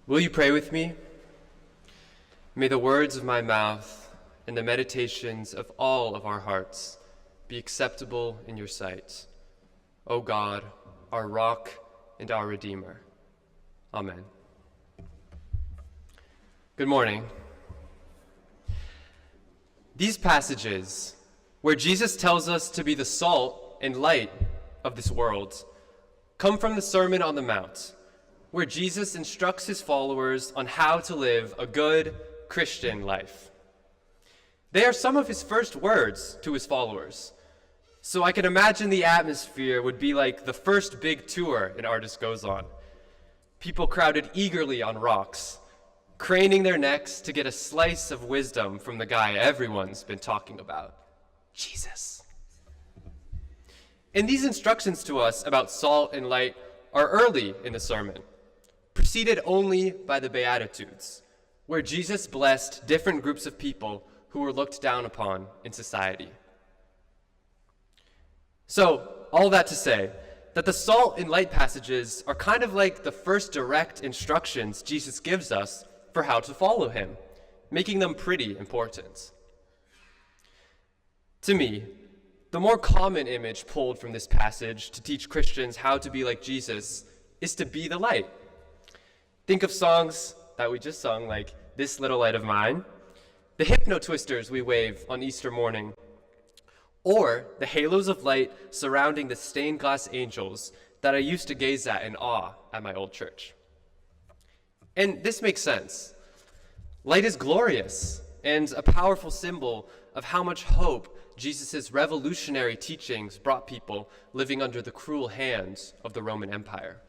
Will you pray with me? May the words of my mouth and the meditations of all of our hearts be acceptable in your sight, O God, our rock and our Redeemer. Amen. Good morning. These passages, where Jesus tells us to be the salt and light of this world, come from the Sermon on the Mount, where Jesus instructs his followers on how to live a good Christian life. They are some of his first words to his followers, so I can imagine the atmosphere would be like the first big tour an artist goes on. People crowded eagerly on rocks, craning their necks to get a slice of wisdom from the guy everyone's been talking about, Jesus. And these instructions to us about salt and light are early in the sermon, preceded only by the Beatitudes, where Jesus blessed different groups of people who were looked down upon in society. So, all that to say that the salt and light passages are kind of like the first direct instructions Jesus gives us for how to follow him, making them pretty important. To me, the more common image pulled from this passage to teach Christians how to be like Jesus is to be the light. Think of songs that we just sung, like This Little Light of Mine, the hypno twisters we wave on Easter morning, or the halos of light surrounding the stained glass angels that I used to gaze at in awe at my old church. And this makes sense. Light is glorious and a powerful symbol of how much hope Jesus' revolutionary teachings brought people living under the cruel hands of the Roman Empire.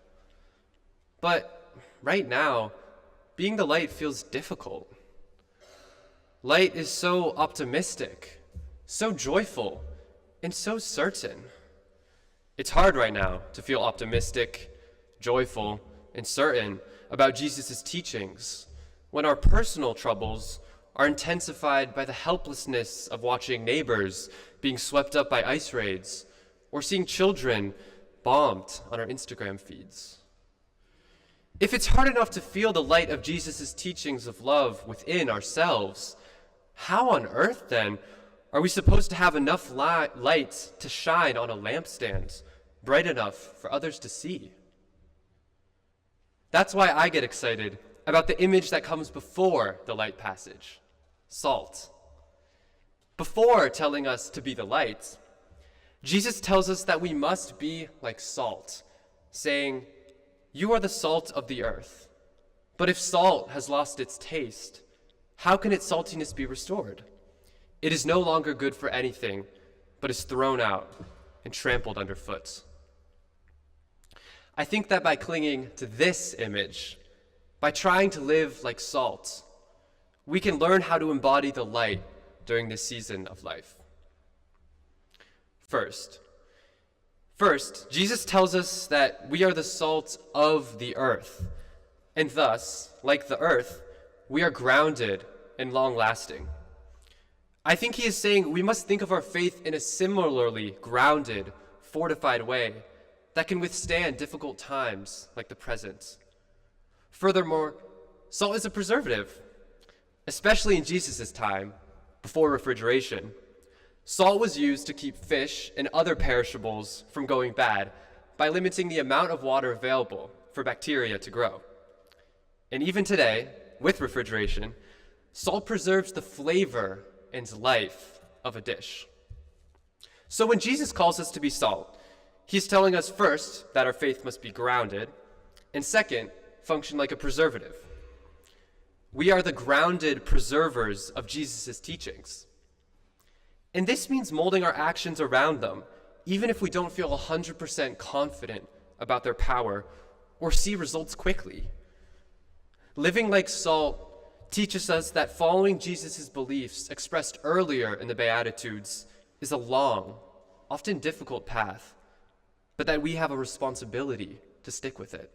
But right now, being the light feels difficult. Light is so optimistic, so joyful, and so certain. It's hard right now to feel optimistic, joyful, and certain about Jesus' teachings when our personal troubles are intensified by the helplessness of watching neighbors being swept up by ice raids or seeing children bombed on our Instagram feeds. If it's hard enough to feel the light of Jesus' teachings of love within ourselves, how on earth, then, are we supposed to have enough light to shine on a lampstand, bright enough for others to see? That's why I get excited about the image that comes before the light passage, salt. Before telling us to be the light, Jesus tells us that we must be like salt, saying, "You are the salt of the earth. But if salt has lost its taste, how can its saltiness be restored? It is no longer good for anything, but is thrown out and trampled underfoot." I think that by clinging to this image, by trying to live like salt, we can learn how to embody the light during this season of life. First, Jesus tells us that we are the salt of the earth, and thus, like the earth, we are grounded and long-lasting. I think he is saying we must think of our faith in a similarly grounded, fortified way that can withstand difficult times like the present. Furthermore, salt is a preservative, especially in Jesus' time, before refrigeration. Salt was used to keep fish and other perishables from going bad by limiting the amount of water available for bacteria to grow. And even today, with refrigeration, salt preserves the flavor and life of a dish. So when Jesus calls us to be salt, he's telling us first that our faith must be grounded, and second, function like a preservative. We are the grounded preservers of Jesus' teachings. And this means molding our actions around them, even if we don't feel 100% confident about their power or see results quickly. Living like salt teaches us that following Jesus' beliefs expressed earlier in the Beatitudes is a long, often difficult path, but that we have a responsibility to stick with it.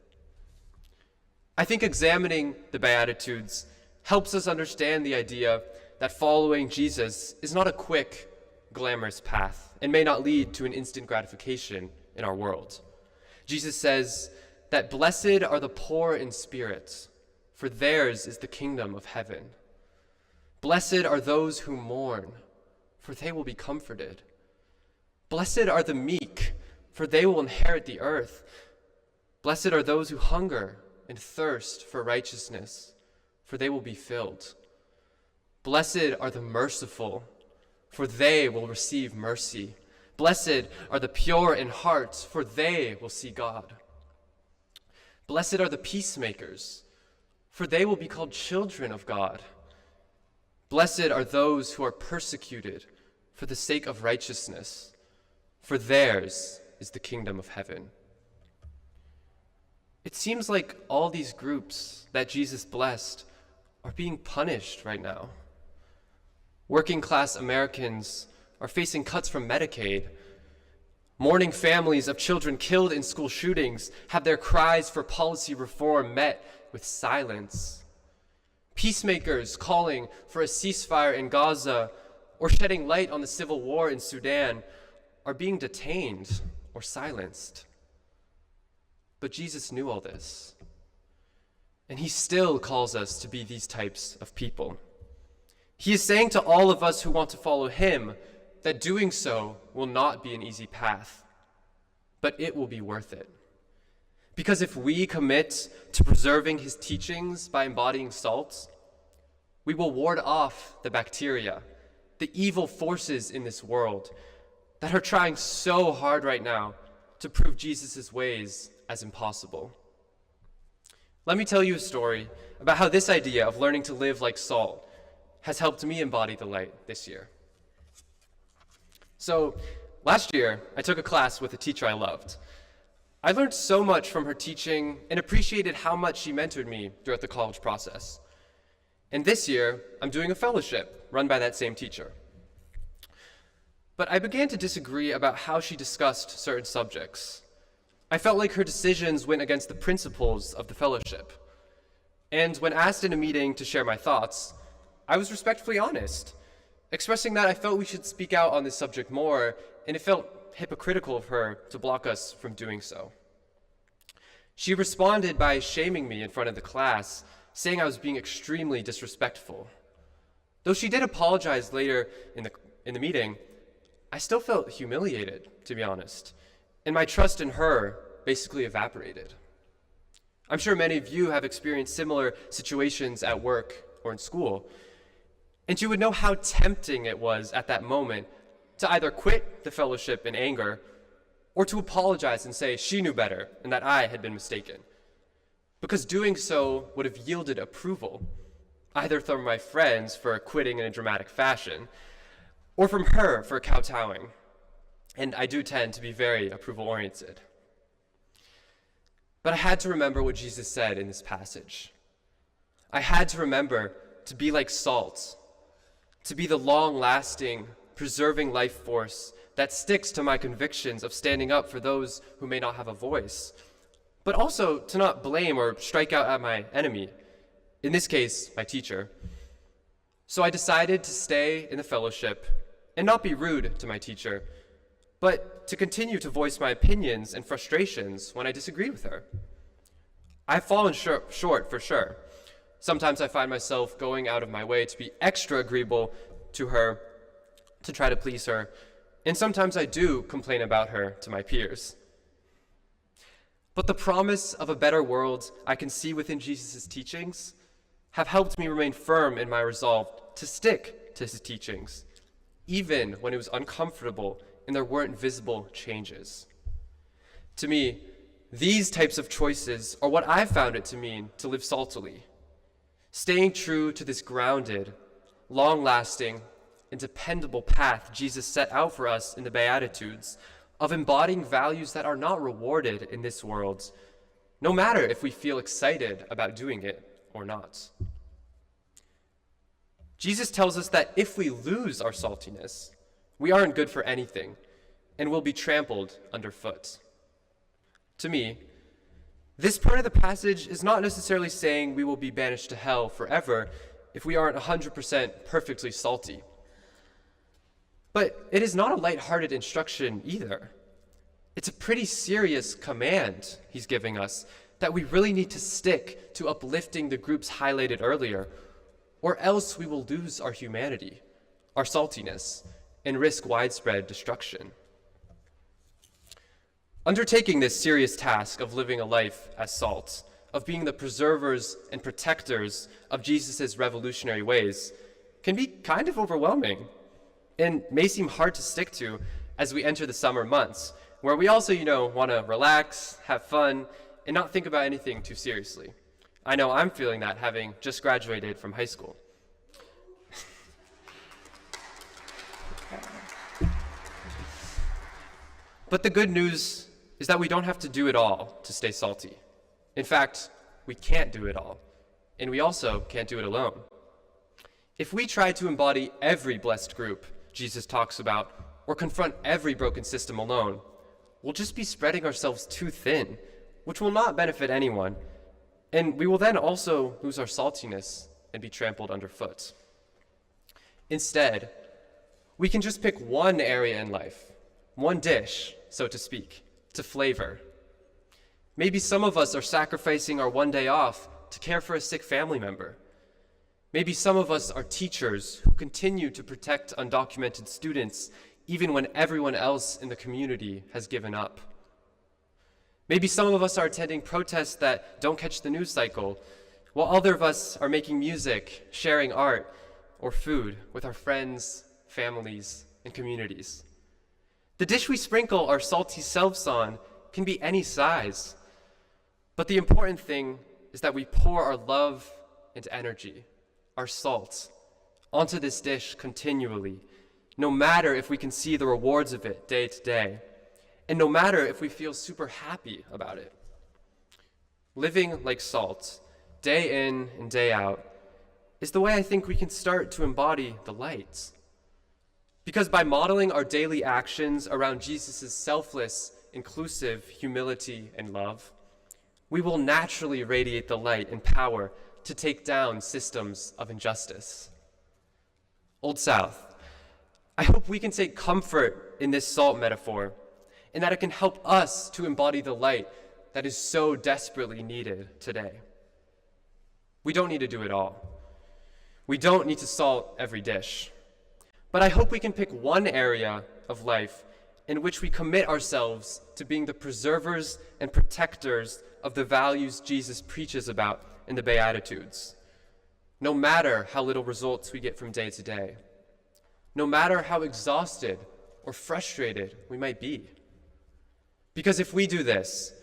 I think examining the Beatitudes helps us understand the idea that following Jesus is not a quick, glamorous path and may not lead to an instant gratification in our world. Jesus says that blessed are the poor in spirit, for theirs is the kingdom of heaven. Blessed are those who mourn, for they will be comforted. Blessed are the meek, for they will inherit the earth. Blessed are those who hunger and thirst for righteousness, for they will be filled. Blessed are the merciful, for they will receive mercy. Blessed are the pure in heart, for they will see God. Blessed are the peacemakers, for they will be called children of God. Blessed are those who are persecuted for the sake of righteousness, for theirs is the kingdom of heaven. It seems like all these groups that Jesus blessed are being punished right now. Working class Americans are facing cuts from Medicaid. Mourning families of children killed in school shootings have their cries for policy reform met with silence. Peacemakers calling for a ceasefire in Gaza or shedding light on the civil war in Sudan are being detained or silenced. But Jesus knew all this, and he still calls us to be these types of people. He is saying to all of us who want to follow him that doing so will not be an easy path, but it will be worth it. Because if we commit to preserving his teachings by embodying salt, we will ward off the bacteria, the evil forces in this world that are trying so hard right now to prove Jesus' ways as impossible. Let me tell you a story about how this idea of learning to live like salt has helped me embody the light this year. So, last year, I took a class with a teacher I loved. I learned so much from her teaching and appreciated how much she mentored me throughout the college process. And this year, I'm doing a fellowship run by that same teacher. But I began to disagree about how she discussed certain subjects. I felt like her decisions went against the principles of the fellowship. And when asked in a meeting to share my thoughts, I was respectfully honest, expressing that I felt we should speak out on this subject more, and it felt hypocritical of her to block us from doing so. She responded by shaming me in front of the class, saying I was being extremely disrespectful. Though she did apologize later in the meeting, I still felt humiliated, to be honest, and my trust in her basically evaporated. I'm sure many of you have experienced similar situations at work or in school, and you would know how tempting it was at that moment to either quit the fellowship in anger or to apologize and say she knew better and that I had been mistaken. Because doing so would have yielded approval, either from my friends for quitting in a dramatic fashion or from her for kowtowing. And I do tend to be very approval-oriented. But I had to remember what Jesus said in this passage. I had to remember to be like salt, to be the long-lasting, preserving life force that sticks to my convictions of standing up for those who may not have a voice, but also to not blame or strike out at my enemy, in this case, my teacher. So I decided to stay in the fellowship and not be rude to my teacher, but to continue to voice my opinions and frustrations when I disagreed with her. I've fallen short for sure. Sometimes I find myself going out of my way to be extra agreeable to her, to try to please her, and sometimes I do complain about her to my peers. But the promise of a better world I can see within Jesus' teachings have helped me remain firm in my resolve to stick to his teachings, even when it was uncomfortable and there weren't visible changes. To me, these types of choices are what I've found it to mean to live saltily. Staying true to this grounded, long-lasting, and dependable path Jesus set out for us in the Beatitudes of embodying values that are not rewarded in this world, no matter if we feel excited about doing it or not. Jesus tells us that if we lose our saltiness, we aren't good for anything and will be trampled underfoot. To me, this part of the passage is not necessarily saying we will be banished to hell forever if we aren't 100% perfectly salty. But it is not a lighthearted instruction either. It's a pretty serious command he's giving us that we really need to stick to uplifting the groups highlighted earlier, or else we will lose our humanity, our saltiness, and risk widespread destruction. Undertaking this serious task of living a life as salt, of being the preservers and protectors of Jesus' revolutionary ways, can be kind of overwhelming and may seem hard to stick to as we enter the summer months, where we also, want to relax, have fun, and not think about anything too seriously. I know I'm feeling that, having just graduated from high school. But the good news is that we don't have to do it all to stay salty. In fact, we can't do it all, and we also can't do it alone. If we try to embody every blessed group Jesus talks about, or confront every broken system alone, we'll just be spreading ourselves too thin, which will not benefit anyone, and we will then also lose our saltiness and be trampled underfoot. Instead, we can just pick one area in life, one dish, so to speak, to flavor. Maybe some of us are sacrificing our one day off to care for a sick family member. Maybe some of us are teachers who continue to protect undocumented students even when everyone else in the community has given up. Maybe some of us are attending protests that don't catch the news cycle, while other of us are making music, sharing art, or food with our friends, families, and communities. The dish we sprinkle our salty selves on can be any size, but the important thing is that we pour our love and energy, our salt, onto this dish continually, no matter if we can see the rewards of it day to day, and no matter if we feel super happy about it. Living like salt, day in and day out, is the way I think we can start to embody the light. Because by modeling our daily actions around Jesus' selfless, inclusive humility and love, we will naturally radiate the light and power to take down systems of injustice. Old South, I hope we can take comfort in this salt metaphor, and that it can help us to embody the light that is so desperately needed today. We don't need to do it all. We don't need to salt every dish. But I hope we can pick one area of life in which we commit ourselves to being the preservers and protectors of the values Jesus preaches about in the Beatitudes, no matter how little results we get from day to day, no matter how exhausted or frustrated we might be. Because if we do this,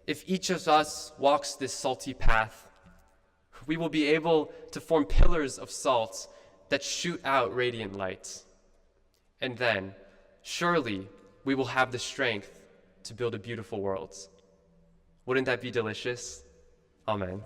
if each of us walks this salty path, we will be able to form pillars of salt that shoot out radiant light. And then, surely, we will have the strength to build a beautiful world. Wouldn't that be delicious? Amen.